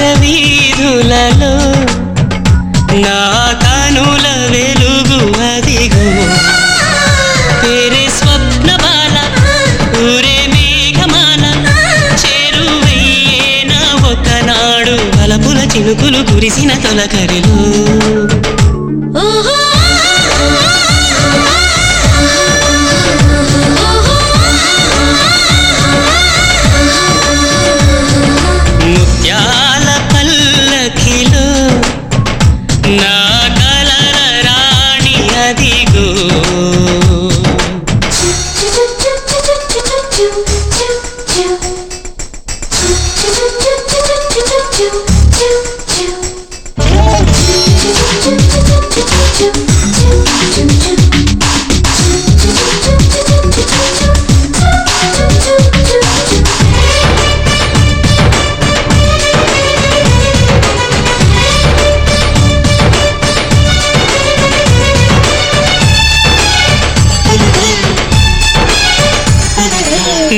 రాజవీధులలో నా కనుల వెలుగు అదిగో పేరే స్వప్న బాల ఊరే మేఘమాల చేరువయ్యేన ఒకనాడు బలపుల చినుకులు కురిసిన తొలకరిలో ముత్యాల పల్లకిలో నా కలల రాణి అదిగో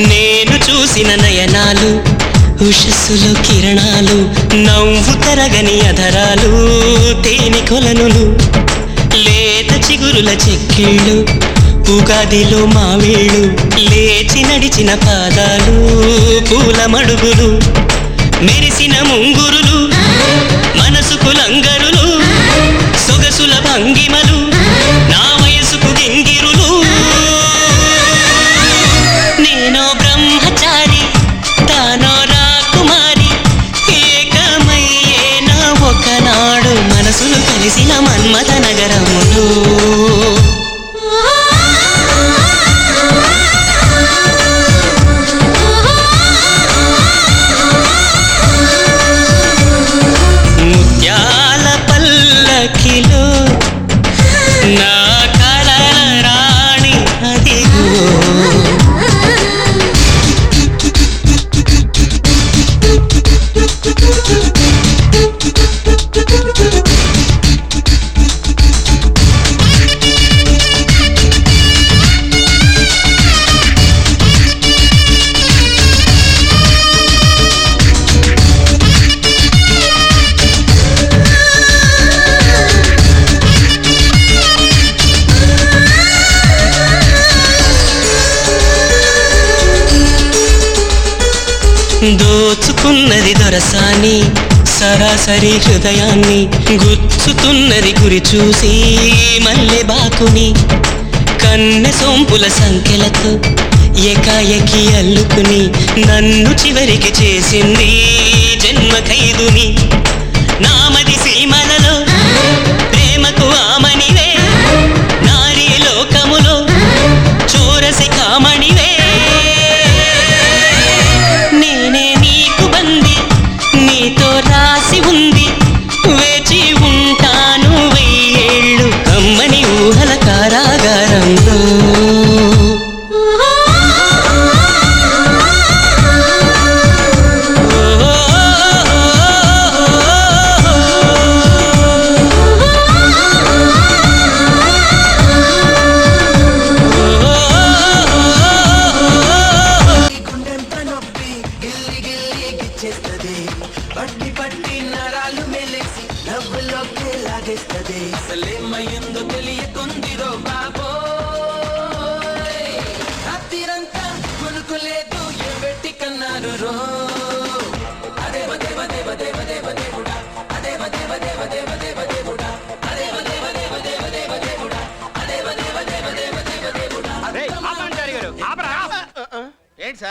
నేను చూసిన నయనాలు ఉషస్సులో కిరణాలు నవ్వు తరగని అధరాలు తేనె కొలనులు లేత చిగురుల చెక్కిళ్ళు ఉగాదిలో మావేళ్ళు లేచి నడిచిన పాదాలు పూల మడుగులు మెరిసిన ముంగురులు మనసుకు లంగరులు సొగసుల భంగిమలు నా వయసుకు గింగిరులు నేనో బ్రహ్మచారి తానో రాకుమారి ఏకమయ్యేన ఒకనాడు మనసులు కలిసిన మన్మథ నగరములు ముత్యాల పల్లకిలో నా కలల రాణి అదిగో దోచుకున్నది దొరసాని సరాసరి హృదయాన్ని గుచ్చుతున్నది గురి చూసి మల్లె బాకుని కన్నె సొంపుల సంఖ్యలతో ఏకాయకి అల్లుకుని నన్ను చివరికి చేసింది జన్మ ఖైదుని నామది సీమ